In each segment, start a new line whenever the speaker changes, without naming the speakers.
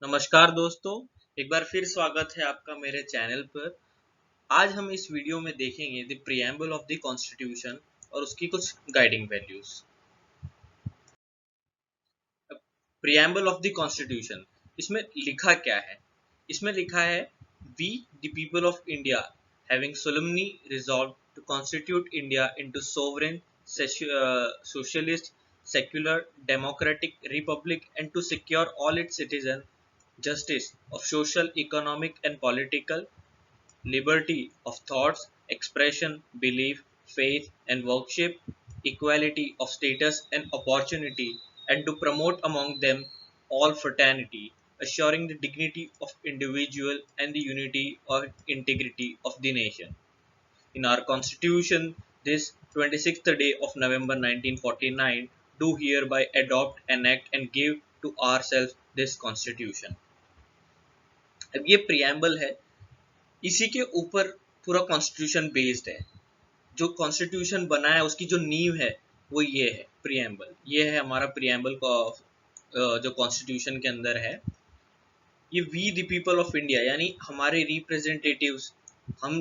नमस्कार दोस्तों, एक बार फिर स्वागत है आपका मेरे चैनल पर। आज हम इस वीडियो में देखेंगे the preamble of the constitution और उसकी कुछ guiding values. Preamble of the constitution, इसमें लिखा क्या है? इसमें लिखा है we the people of India having solemnly resolved to constitute India into sovereign, socialist, secular, democratic republic and to secure all its citizens justice of social, economic and political, liberty of thoughts, expression, belief, faith and worship, equality of status and opportunity, and to promote among them all fraternity, assuring the dignity of individual and the unity or integrity of the nation. In our constitution, this 26th day of November 1949, do hereby adopt, enact and give to ourselves this constitution. अब ये preamble है, इसी के ऊपर पूरा constitution based है। जो constitution बना है उसकी जो नींव है वो ये है प्रियम्बल। ये है हमारा प्रियम्बल का जो कॉन्स्टिट्यूशन के अंदर है। ये we the people of India यानी हमारे रिप्रेजेंटेटिव्स, हम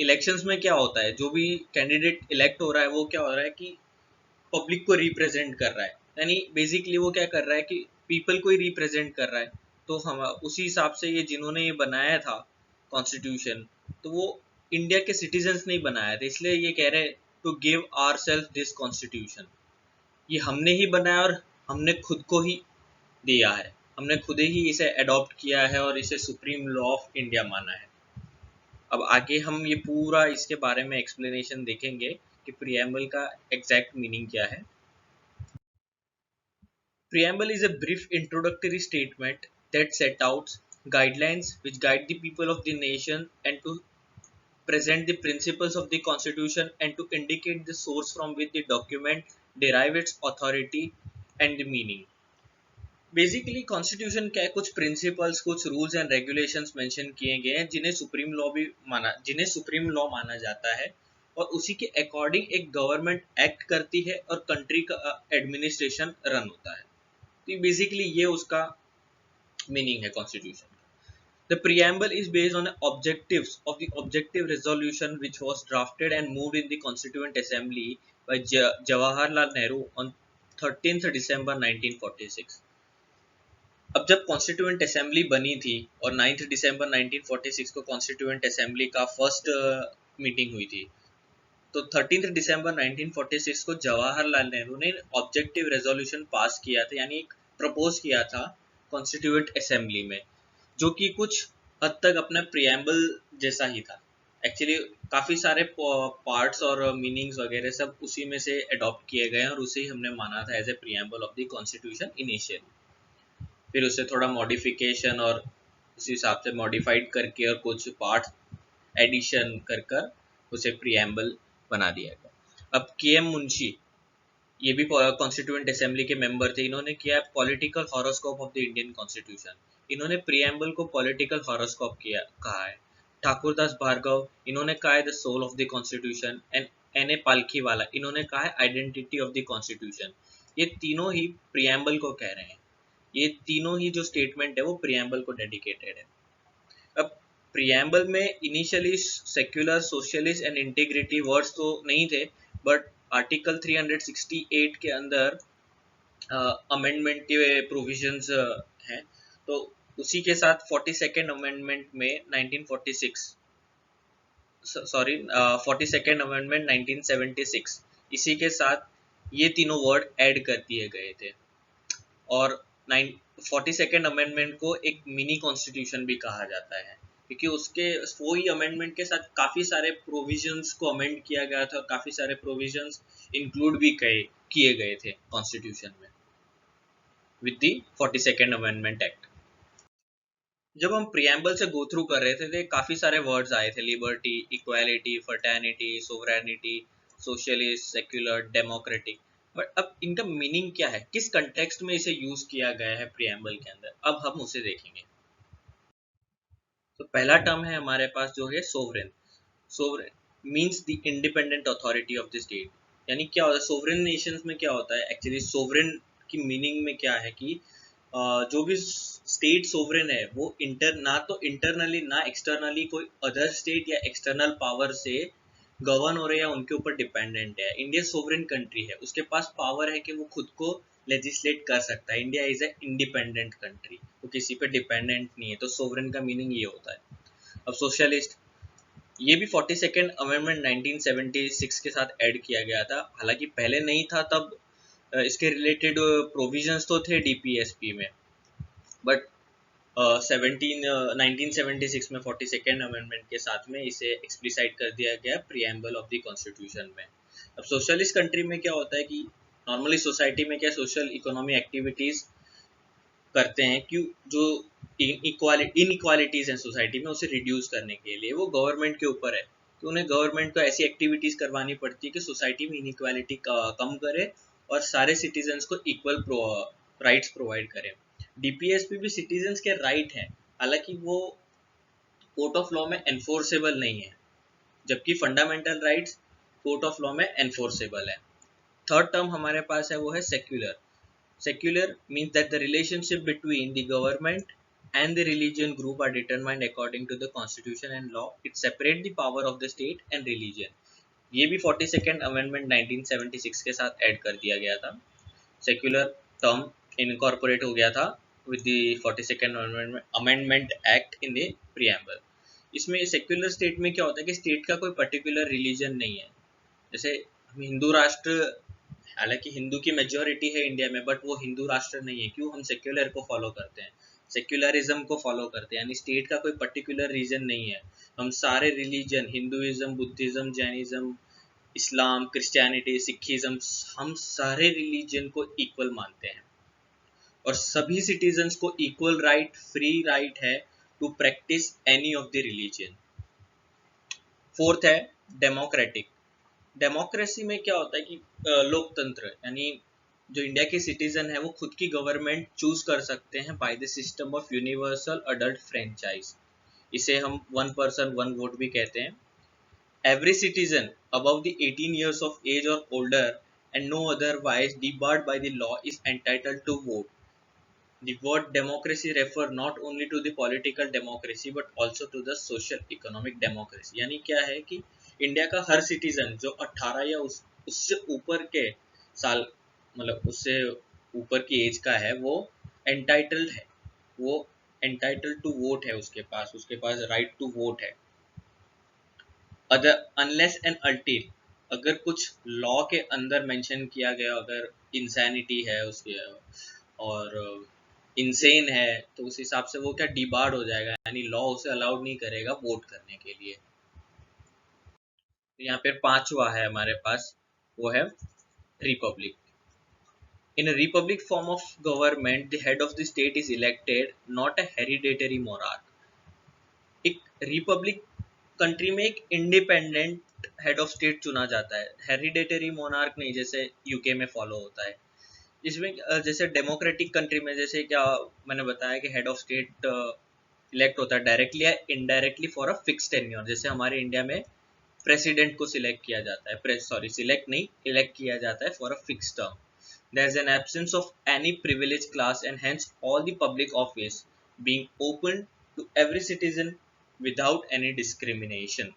इलेक्शंस में क्या होता है, जो भी कैंडिडेट इलेक्ट हो रहा है वो क्या हो रहा है कि पब्लिक को रिप्रेजेंट कर रहा है, यानी बेसिकली वो क्या कर रहा है कि पीपल को ही रिप्रेजेंट कर रहा है। तो हम उसी हिसाब से ये जिन्होंने ये बनाया था कॉन्स्टिट्यूशन, तो वो इंडिया के सिटीजन्स ने ही बनाया था, इसलिए ये कह रहे हैं to give our self this constitution. ये हमने ही बनाया और हमने खुद को ही दिया है, हमने खुद ही इसे अडॉप्ट किया है और इसे सुप्रीम लॉ ऑफ इंडिया माना है। अब आगे हम ये पूरा इसके बारे में एक्सप्लेनेशन देखेंगे कि प्रियम्बल का एग्जैक्ट मीनिंग क्या है। Preamble is a brief introductory statement that sets out guidelines which guide the people of the nation and to present the principles of the constitution and to indicate the source from which the document derive its authority and the meaning. Basically constitution क्या है, कुछ principles, कुछ rules and regulations mention किए गए हैं जिन्हें supreme law माना जाता है और उसी के अकॉर्डिंग एक गवर्नमेंट एक्ट करती है और कंट्री का एडमिनिस्ट्रेशन रन होता है। तो बेसिकली ये उसका मीनिंग है constitution. The preamble is based on the objectives of the objective resolution which was drafted and moved in the Constituent Assembly by Jawaharlal Nehru on 13th December 1946। अब जब constituent assembly बनी थी और 9 दिसंबर 1946 को constituent assembly का first meeting हुई थी, तो 13 दिसंबर 1946 को जवाहरलाल नेहरू ने ऑब्जेक्टिव रेजोल्यूशन पास किया था, यानी प्रपोज किया था कॉन्स्टिट्यूएंट असेंबली में, जो कि कुछ हद तक अपना प्रियम्बल जैसा ही था। एक्चुअली काफ़ी सारे पार्ट्स और मीनिंग्स वगैरह सब उसी में से अडॉप्ट किए गए हैं और उसे ही हमने माना था as a preamble of the constitution initially. फिर उसे थोड़ा मॉडिफिकेशन और उस हिसाब से मॉडिफाइड करके और कुछ पार्ट एडिशन कर कर उसे प्रियम्बल बना दिया गया। अब के एम मुंशी, ये भी कॉन्स्टिट्यूएंट असेंबली के मेंबर थे, इन्होंने किया political horoscope of the Indian constitution. इन्होंने प्रियम्बल को पॉलिटिकल हॉरोस्कोप किया कहा है। ठाकुरदास भार्गव, इन्होंने कहा है the soul of the constitution and N A Palkhivala, इन्होंने कहा है आइडेंटिटी ऑफ द कॉन्स्टिट्यूशन। ये तीनों ही प्रियम्बल को कह रहे हैं। ये तीनों ही जो स्टेटमेंट है वो प्रियम्बल को डेडिकेटेड है। अब प्रियम्बल में initially secular, socialist and integrity words तो नहीं थे, बट आर्टिकल 368 के अंदर अमेंडमेंट के प्रोविजंस हैं। तो उसी के साथ 42nd अमेंडमेंट में 1946, सॉरी 42nd अमेंडमेंट 1976, इसी के साथ ये तीनों वर्ड ऐड कर दिए गए थे। और 42nd अमेंडमेंट को एक मिनी कॉन्स्टिट्यूशन भी कहा जाता है, क्योंकि उसके वही अमेंडमेंट के साथ काफ़ी सारे प्रोविजंस को अमेंड किया गया था, काफ़ी सारे प्रोविजंस इंक्लूड भी किए गए थे कॉन्स्टिट्यूशन में with the 42nd amendment act. जब हम प्रियम्बल से गो थ्रू कर रहे थे काफ़ी सारे वर्ड्स आए थे, liberty, equality, fraternity, sovereignty, socialist, secular, democratic. But अब इनका मीनिंग क्या है, किस कंटेक्स्ट में इसे यूज किया गया है प्रियम्बल के अंदर, अब हम उसे देखेंगे। तो पहला टर्म है हमारे पास जो है sovereign. Sovereign means the independent authority of the state. यानी क्या होता है सोवरेन नेशंस में, क्या होता है एक्चुअली सोवरेन की मीनिंग में क्या है कि जो भी स्टेट सोवरेन है वो ना तो इंटरनली ना एक्सटर्नली कोई अदर स्टेट या एक्सटर्नल पावर से गवर्न हो रहे हैं या उनके ऊपर डिपेंडेंट है। इंडिया सोवरेन कंट्री है, उसके पास पावर है कि वो खुद को लेजिस्लेट कर सकता है। India is a independent country, वो किसी पे डिपेंडेंट नहीं है। तो सोवरेन का मीनिंग ये होता है। अब सोशलिस्ट, ये भी 42nd अमेंडमेंट 1976 के साथ ऐड किया गया था। हालांकि पहले नहीं था तब, इसके रिलेटेड प्रोविजंस तो थे डीपीएसपी में, बट 1976 में 42nd अमेंडमेंट के साथ में इसे एक्सप्लिसाइट कर दिया गया प्रियम्बल ऑफ द कॉन्स्टिट्यूशन में। अब सोशलिस्ट कंट्री में क्या होता है कि नॉर्मली सोसाइटी में क्या सोशल इकोनॉमी एक्टिविटीज करते हैं, क्यों जो इनइक्वालिटीज हैं सोसाइटी में उसे रिड्यूस करने के लिए वो गवर्नमेंट के ऊपर है कि उन्हें गवर्नमेंट को ऐसी एक्टिविटीज करवानी पड़ती है कि सोसाइटी में इनइक्वालिटी कम करे और सारे सिटीजन्स को इक्वल राइट्स प्रोवाइड करें। डीपीएसपी भी सिटीजन्स के राइट हैं, हालांकि वो कोर्ट ऑफ लॉ में एनफोर्सेबल नहीं है, जबकि fundamental rights court of law में एनफोर्सेबल है। थर्ड टर्म हमारे पास है वो है secular. Secular means that the relationship between the government and the religion group are determined according to the constitution and law. It separates the power of the state and religion. ये भी 42nd amendment 1976 के साथ add कर दिया गया था। Secular term incorporate हो गया था with the 42nd amendment act in the preamble. इसमें सेक्युलर स्टेट में क्या होता है कि स्टेट का कोई पर्टिकुलर रिलीजन नहीं है। जैसे हम हिंदू राष्ट्र, हालांकि हिंदू की मेजोरिटी है इंडिया में, बट वो हिंदू राष्ट्र नहीं है। क्यों? हम सेक्युलर को फॉलो करते हैं, सेक्युलरिज्म को फॉलो करते हैं, यानी स्टेट का कोई पर्टिकुलर रीजन नहीं है। हम सारे रिलीजन, हिंदुइज्म, बुद्धिज्म, जैनिज्म, इस्लाम, क्रिश्चियनिटी, सिखिज्म, हम सारे रिलीजन को इक्वल मानते हैं और सभी सिटीजन्स को इक्वल राइट, फ्री राइट है to practice any of the religion. Fourth है डेमोक्रेटिक। डेमोक्रेसी में क्या होता है कि लोकतंत्र, यानी जो इंडिया के सिटीजन है वो खुद की गवर्नमेंट चूज कर सकते हैं by the system of universal adult franchise. इसे हम वन पर्सन वन वोट भी कहते हैं। Every citizen above the 18 years of age or older and no otherwise debarred by the law is entitled to vote. The word democracy refer not only to the political democracy but also to the social economic democracy। यानी क्या है कि India का हर citizen जो 18 या उससे ऊपर के साल, मतलब उससे ऊपर की एज का है, वो एंटाइटल्ड है, वो एंटाइटल्ड टू वोट है, उसके पास राइट टू वोट है। अदर अनलेस एंड अल्टिल, अगर कुछ लॉ के अंदर मेंशन किया गया, अगर इंसैनिटी है उसके और इनसेन है, तो उस हिसाब से वो क्या डिबार्ड हो जाएगा, यानी लॉ उसे अलाउड नहीं करेगा वोट करने के लिए। तो यहाँ पे पांचवा है हमारे पास, वो है Republic. In a republic form of government, the head of the state is elected, not a hereditary monarch. एक रिपब्लिक कंट्री में एक इंडिपेंडेंट हेड ऑफ स्टेट चुना जाता है, हेरिडेटरी मोनार्क नहीं, जैसे यूके में फॉलो होता है। इसमें जैसे डेमोक्रेटिक कंट्री में जैसे क्या मैंने बताया कि हेड ऑफ स्टेट इलेक्ट होता है डायरेक्टली या indirectly for a fix tenure. जैसे हमारे इंडिया में प्रेसिडेंट को सिलेक्ट किया जाता है, सॉरी सिलेक्ट नहीं, इलेक्ट किया जाता है for a fix term. There is an absence of any privileged class and hence all the public office being open to every citizen without any discrimination.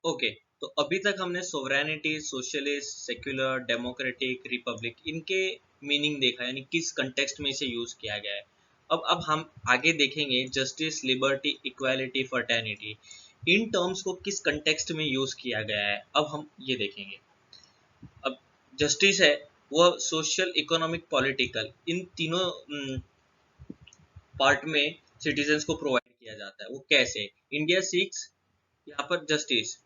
Okay, तो अभी तक हमने sovereignty, socialist, secular, democratic, Republic, इनके meaning देखा, यानी किस context में इसे यूज किया गया है। अब हम आगे देखेंगे justice, liberty, equality, fraternity, in terms को किस कंटेक्स्ट में यूज किया गया है, अब हम ये देखेंगे। अब जस्टिस है वो सोशल, इकोनॉमिक, पॉलिटिकल, इन तीनों पार्ट में सिटीजन्स को प्रोवाइड किया जाता है। वो कैसे? इंडिया सीक्स, यहाँ पर justice,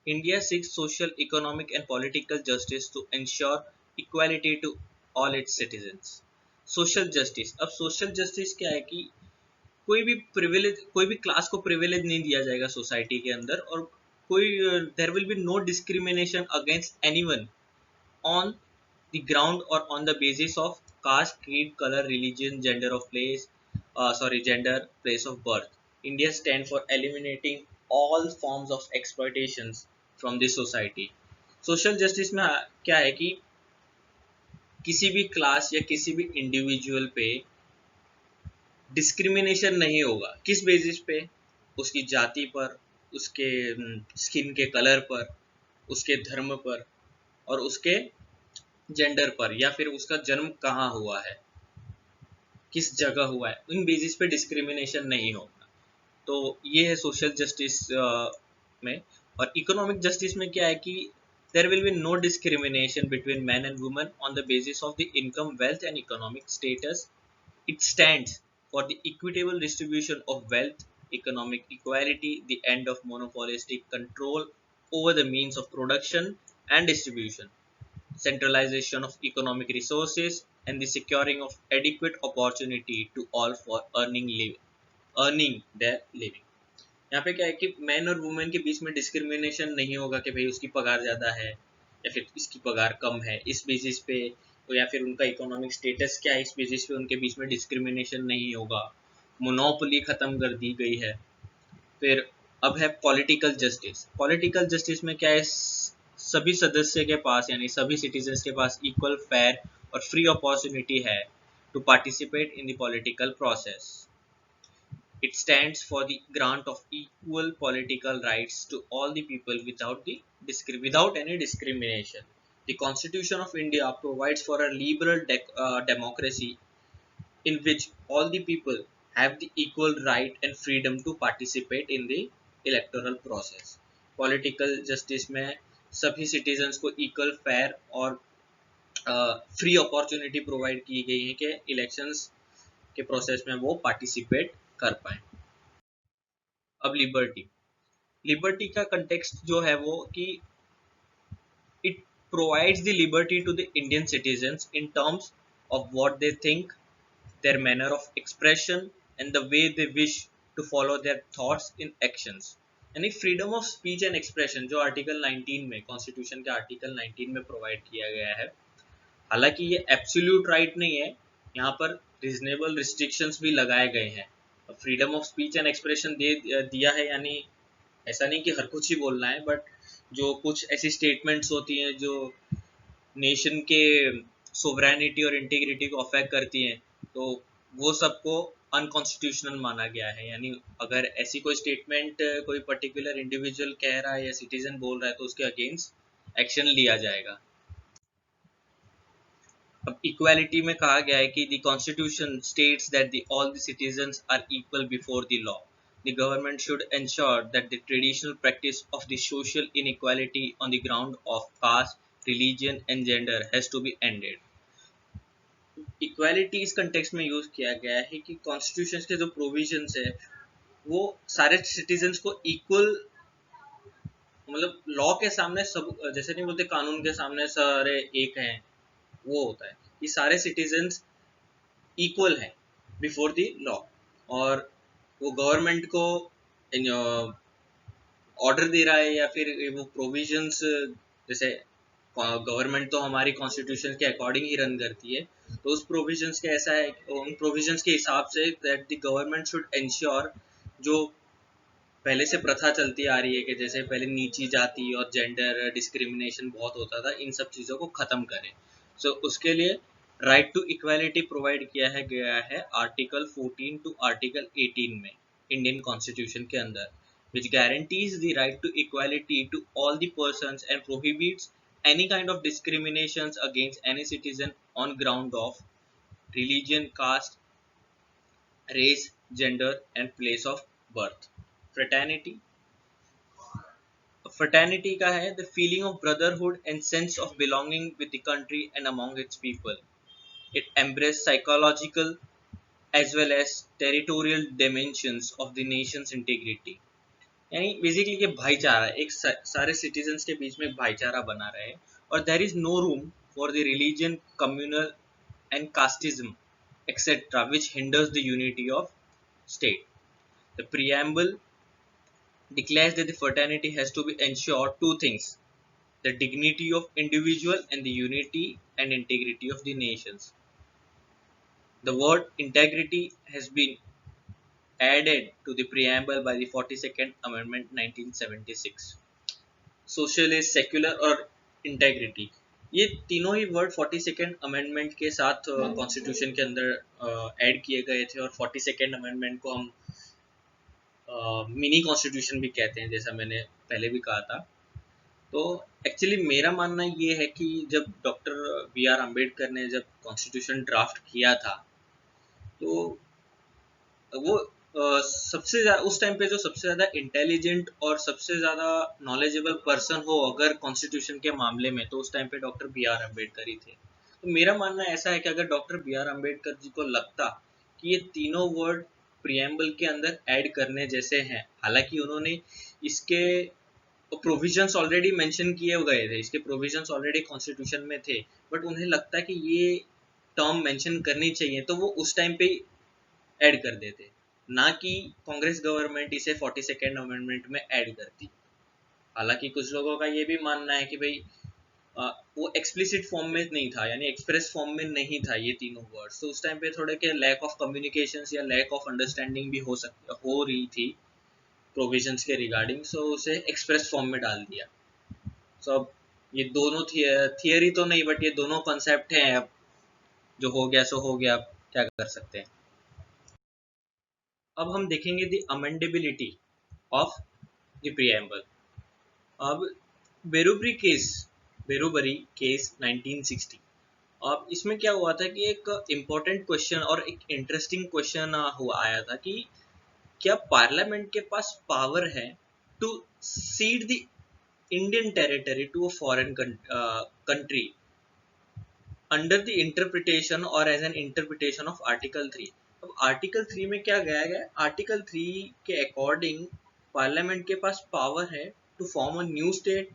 India seeks social, economic and political justice to ensure equality to all its citizens. Social justice, अब सोशल जस्टिस क्या है कि कोई भी प्रिविलेज, कोई भी क्लास को प्रिविलेज नहीं दिया जाएगा सोसाइटी के अंदर, और कोई there will be no discrimination against anyone on the ground or on the basis of caste, creed, color, religion, gender, place of birth. India stands for eliminating all forms of exploitations from the society. Social justice में क्या है कि किसी भी class या किसी भी individual पे डिस्क्रिमिनेशन नहीं होगा। किस बेसिस पे? उसकी जाति पर, उसके स्किन के कलर पर, उसके धर्म पर, और उसके जेंडर पर, या फिर उसका जन्म कहाँ हुआ है, किस जगह हुआ है, इन बेसिस पे डिस्क्रिमिनेशन नहीं होगा। तो ये है सोशल जस्टिस में। और इकोनॉमिक जस्टिस में क्या है कि there will be no discrimination between man and women on the basis of the income, wealth and economic status. It stands for the equitable distribution of wealth, economic equality, the end of monopolistic control over the means of production and distribution, centralization of economic resources, and the securing of adequate opportunity to all for earning their living. यहाँ पे क्या है कि man और women के बीच में discrimination नहीं होगा कि भाई उसकी पगार ज़्यादा है या फिर इसकी पगार कम है इस बेसिस पे, तो या फिर उनका इकोनॉमिक स्टेटस क्या है इस बेसिस पे उनके बीच में डिस्क्रिमिनेशन नहीं होगा। मोनोपोली ख़त्म कर दी गई है। फिर अब है पॉलिटिकल जस्टिस। पॉलिटिकल जस्टिस में क्या है, सभी सदस्य के पास यानी सभी सिटीजन्स के पास इक्वल, फेयर और फ्री अपॉर्चुनिटी है to participate in the political process. It stands for the grant of equal political rights to all the people without any discrimination. The Constitution of India provides for a liberal democracy in which all the people have the equal right and freedom to participate in the electoral process. Political justice में सभी citizens को equal, fair और free opportunity provide की गई है कि elections के process में वो पार्टिसिपेट कर पाए. अब लिबर्टी. लिबर्टी का कंटेक्स्ट जो है वो कि it provides the liberty to the Indian citizens in terms of what they think, their manner of expression, and the way they wish to follow their thoughts in actions. यानी freedom of speech and expression जो article 19 में, constitution के article 19 में provide किया गया है, हालांकि ये एब्सोल्यूट राइट नहीं है, यहाँ पर रिजनेबल रिस्ट्रिक्शंस भी लगाए गए हैं. Freedom of speech and expression दे दिया है, यानी ऐसा नहीं कि हर कुछ ही बोलना है, बट जो कुछ ऐसी स्टेटमेंट्स होती हैं जो नेशन के सोवरेनिटी और इंटीग्रिटी को अफेक्ट करती हैं, तो वो सबको अनकॉन्स्टिट्यूशनल माना गया है. यानी अगर ऐसी कोई स्टेटमेंट कोई पर्टिकुलर इंडिविजुअल कह रहा है या सिटीजन बोल रहा है तो उसके अगेंस्ट एक्शन लिया जाएगा. अब इक्वालिटी में कहा गया है कि the constitution states that the all the citizens are equal before the law. The government should ensure that the traditional practice of the social inequality on the ground of caste, religion and gender has to be ended. Equality इस context में use किया गया है कि constitution के जो provisions है वो सारे सिटीजन्स को इक्वल, मतलब लॉ के सामने सब, जैसे नहीं बोलते कानून के सामने सारे एक हैं, वो होता है कि सारे सिटीजन्स इक्वल हैं बिफोर द लॉ. और वो गवर्नमेंट को ऑर्डर दे रहा है या फिर वो प्रोविजंस, जैसे गवर्नमेंट तो हमारी कॉन्स्टिट्यूशन के अकॉर्डिंग ही रन करती है, तो उस प्रोविजंस के ऐसा है, उन प्रोविजंस के हिसाब say that the government should ensure, जो पहले से प्रथा चलती आ रही है कि जैसे पहले नीची जाति और जेंडर डिस्क्रिमिनेशन बहुत होता था, इन सब चीज़ों को ख़त्म करें. सो उसके लिए राइट टू इक्वालिटी प्रोवाइड किया है गया है आर्टिकल 14 टू आर्टिकल 18 में इंडियन कॉन्स्टिट्यूशन के अंदर, which guarantees the right to equality to all the persons and prohibits any kind of discriminations against any citizen on ground of religion, caste, race, gender and place of birth. Fraternity. Fraternity का है the feeling of brotherhood and sense of belonging with the country and among its people. It embraces psychological as well as territorial dimensions of the nation's integrity. यानी basically ये भाईचारा, एक सारे citizens के बीच में भाईचारा बना रहे, और there is no room for the religion, communal and casteism etcetera which hinders the unity of state. The preamble declares that the fraternity has to be ensure two things: the dignity of individual and the unity and integrity of the nations. The word integrity has been added to the preamble by the 42nd Amendment 1976. Social is secular or integrity. ये तीनों ही word 42nd amendment के साथ constitution के अंदर add किए गए थे, और 42nd अमेंडमेंट को हम मिनी कॉन्स्टिट्यूशन भी कहते हैं, जैसा मैंने पहले भी कहा था। तो एक्चुअली मेरा मानना ये है कि जब डॉक्टर बी आर अम्बेडकर ने जब कॉन्स्टिट्यूशन ड्राफ्ट किया था, तो वो सबसे उस टाइम पे जो सबसे ज़्यादा इंटेलिजेंट और सबसे ज़्यादा नॉलेजेबल पर्सन हो अगर कॉन्स्टिट्यूशन के मामले में, तो उस टाइम पे डॉक्टर बी आर अम्बेडकर ही थे। तो मेरा मानना ऐसा है कि अगर doctor B are Ambedkar ji को लगता कि ये तीनों वर्ड प्रियम्बल के अंदर ऐड करने जैसे हैं, हालांकि उन्होंने इसके प्रोविजंस ऑलरेडी मेंशन किए गए थे, इसके प्रोविजंस ऑलरेडी कॉन्स्टिट्यूशन में थे, बट उन्हें लगता है कि ये टर्म मेंशन करनी चाहिए, तो वो उस टाइम पे ऐड कर देते, ना कि कांग्रेस गवर्नमेंट इसे 42nd अमेंडमेंट में ऐड करती। हालांकि कुछ लोगों का ये भी मानना है कि भाई वो एक्सप्लिसिट फॉर्म में नहीं था, यानी एक्सप्रेस फॉर्म में नहीं था ये तीनों वर्ड्स, तो उस टाइम पे थोड़े के लैक ऑफ कम्युनिकेशन या लैक ऑफ अंडरस्टैंडिंग भी हो रही थी प्रोविजंस के रिगार्डिंग, सो उसे एक्सप्रेस फॉर्म में डाल दिया। सो अब ये दोनों थियरी तो नहीं, बट ये दोनों कॉन्सेप्ट हैं, अब जो हो गया सो हो गया, अब क्या कर सकते हैं। अब हम देखेंगे the amendability of the preamble. अब बेरुबरी केस बेरोबरी केस 1960, अब इसमें क्या हुआ था कि एक इम्पोर्टेंट क्वेश्चन और एक इंटरेस्टिंग क्वेश्चन हुआ आया था कि क्या पार्लियामेंट के पास पावर है to cede the Indian territory to a foreign country under the interpretation और as an interpretation of article 3। अब आर्टिकल 3 में क्या गया गया, आर्टिकल 3 के अकॉर्डिंग पार्लियामेंट के पास पावर है to form a new state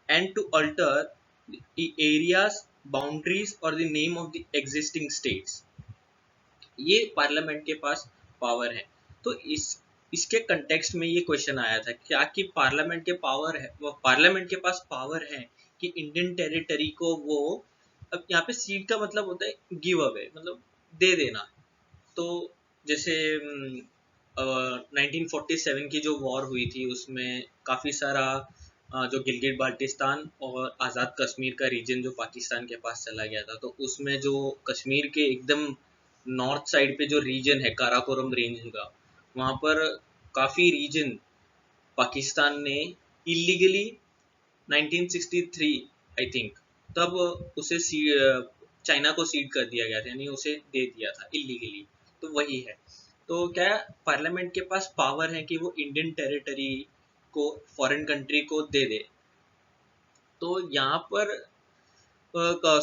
and to alter the areas boundaries और the name of the existing states. ये पार्लियामेंट के पास पावर है। तो इसके कंटेक्स्ट में ये क्वेश्चन आया था क्या कि पार्लियामेंट के पावर है, वो पार्लियामेंट के पास पावर है कि इंडियन टेरिटरी को वो, अब यहाँ पे सीट का मतलब होता है गिव अवे, मतलब दे देना। तो जैसे 1947 की जो वॉर हुई थी उसमें काफ़ी सारा जो गिलगित बाल्टिस्तान और आज़ाद कश्मीर का रीजन जो पाकिस्तान के पास चला गया था, तो उसमें जो कश्मीर के एकदम नॉर्थ साइड पे जो रीजन है काराकोरम रेंज का, वहाँ पर काफ़ी रीजन पाकिस्तान ने इलीगली 1963 आई थिंक, तब उसे चाइना को सीड कर दिया गया था, यानी उसे दे दिया था इलीगली। तो वही है। तो क्या पार्लियामेंट के पास पावर है कि वो इंडियन टेरिटरी को फॉरेन कंट्री को दे दे। तो यहाँ पर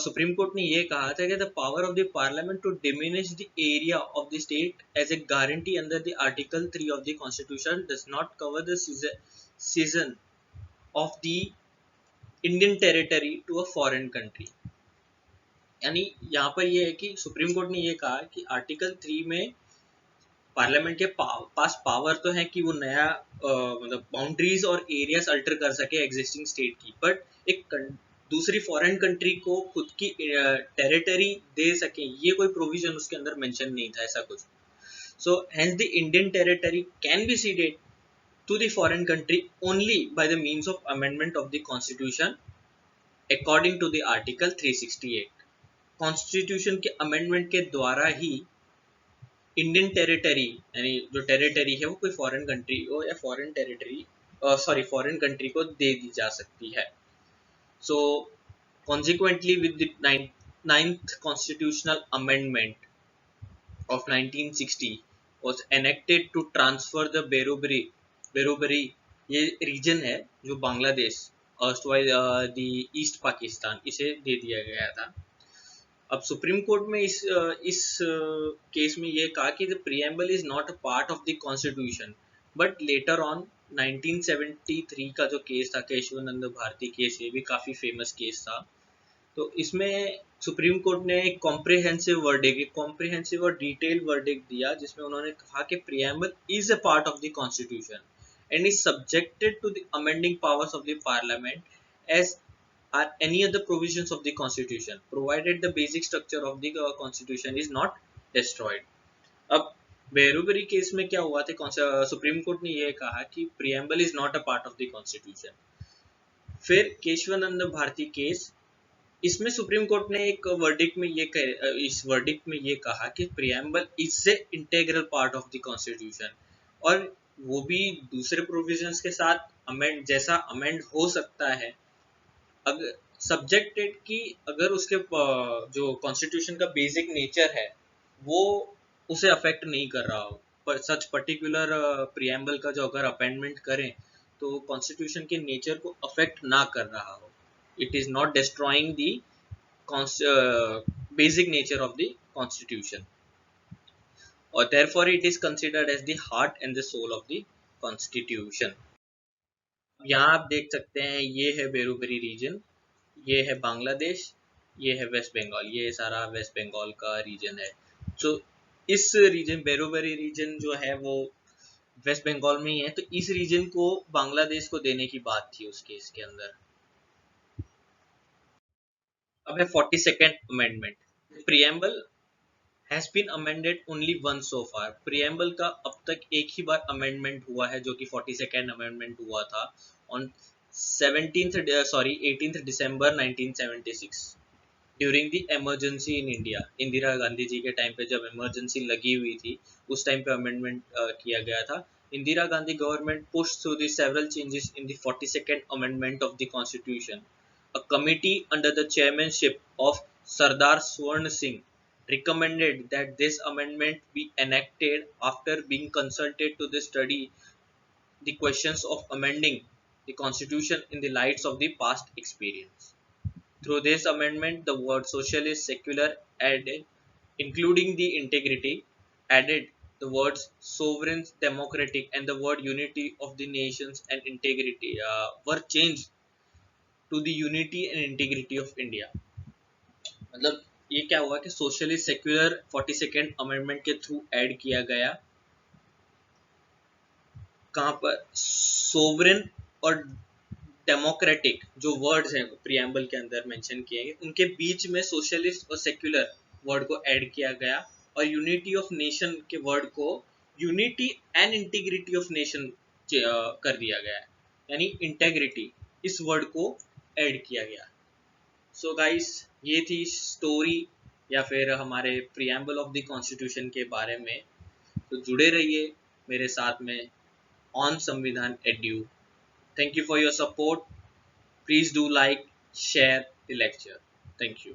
सुप्रीम कोर्ट ने ये कहा था कि the power of the parliament to diminish the area of the state as a guarantee under the article 3 of the constitution does not cover the cession of the Indian territory to a foreign country. यानी यहाँ पर ये है कि supreme court ने ये कहा कि आर्टिकल 3 में पार्लियामेंट के पास पावर तो है कि वो नया मतलब बाउंड्रीज और एरियाज अल्टर कर सके एग्जिस्टिंग स्टेट की, बट एक दूसरी फॉरेन कंट्री को खुद की टेरिटरी दे सके, ये कोई प्रोविजन उसके अंदर मेंशन नहीं था ऐसा कुछ। So hence the Indian territory can be ceded to the foreign country only by the means of amendment of the constitution according to the article 368। Constitution के अमेंडमेंट के द्वारा ही इंडियन टेरिटरी, यानी जो टेरिटरी है वो कोई फॉरेन कंट्री को या फॉरेन टेरिटरी फॉरेन कंट्री को दे दी जा सकती है। So consequently with the ninth constitutional amendment of 1960 was enacted to transfer the Berubari ये रीजन है जो बांग्लादेश द ईस्ट पाकिस्तान, इसे दे दिया गया था। अब सुप्रीम कोर्ट में इस केस में ये कहा कि the preamble is not a part of the constitution, but later on 1973 का जो केस था केशवानंद भारती केस, ये भी काफ़ी फेमस केस था। तो इसमें सुप्रीम कोर्ट ने एक कॉम्प्रिहेंसिव और डिटेल वर्डिक्ट दिया, जिसमें उन्होंने कहा कि preamble is a part of the constitution and is subjected to the amending powers of the parliament as are any other provisions of the constitution provided the basic structure of the constitution is not destroyed। अब बेरुबरी case में क्या हुआ था, supreme court ने यह कहा कि preamble is not a part of the constitution. फिर केशवानंद भारती केस इसमें सुप्रीम कोर्ट ने एक वर्डिक्ट में इस वर्डिक्ट में ये कहा कि preamble is a integral part of the constitution, और वो भी दूसरे प्रोविजंस के साथ अमेंड, जैसा अमेंड हो सकता है, अगर सब्जेक्टेड कि अगर उसके जो कॉन्स्टिट्यूशन का बेसिक नेचर है वो उसे अफेक्ट नहीं कर रहा हो, पर सच पर्टिकुलर प्रियम्बल का जो अगर अपेंडमेंट करें तो कॉन्स्टिट्यूशन के नेचर को अफेक्ट ना कर रहा हो, it is not destroying the basic nature of the constitution, or therefore it is considered as the heart and the soul of the constitution. यहाँ आप देख सकते हैं ये है बेरोबरी रीजन, ये है बांग्लादेश, ये है वेस्ट बंगाल, ये सारा वेस्ट बंगाल का रीजन है। तो इस रीजन बेरोबरी रीजन जो है वो वेस्ट बंगाल में ही है, तो इस रीजन को बांग्लादेश को देने की बात थी उस केस के अंदर। अब है 42nd amendment. Preamble has been amended only once so far. Preamble का अब तक एक ही बार अमेंडमेंट हुआ है जो कि 42nd अमेंडमेंट हुआ था on 18th December 1976 during the emergency in India. Indira Gandhi ji के टाइम पे जब इमरजेंसी लगी हुई थी उस टाइम पे अमेंडमेंट किया गया था। Indira Gandhi government pushed through the several changes in the 42nd amendment of the constitution. A committee under the chairmanship of Sardar Swarn Singh recommended that this amendment be enacted after being consulted to study the questions of amending the constitution in the lights of the past experience. Through this amendment, the word socialist, secular added, including the integrity, added the words sovereign, democratic, and the word unity of the nations and integrity were changed to the unity and integrity of India. मतलब ये क्या हुआ कि socialist secular 42nd amendment के through add किया गया, कहाँ पर सोवरेन और डेमोक्रेटिक जो वर्ड्स हैं प्रियम्बल के अंदर मेंशन किए गए, उनके बीच में सोशलिस्ट और सेक्युलर वर्ड को ऐड किया गया, और यूनिटी ऑफ नेशन के वर्ड को unity and integrity of nation कर दिया गया है, यानी इंटेग्रिटी इस वर्ड को ऐड किया गया। सो गाइस, ये थी स्टोरी या फिर हमारे प्रियम्बल ऑफ द कॉन्स्टिट्यूशन के बारे में। तो जुड़े रहिए मेरे साथ में ऑन संविधान edu. Thank you for your support. Please do like, share the lecture. Thank you.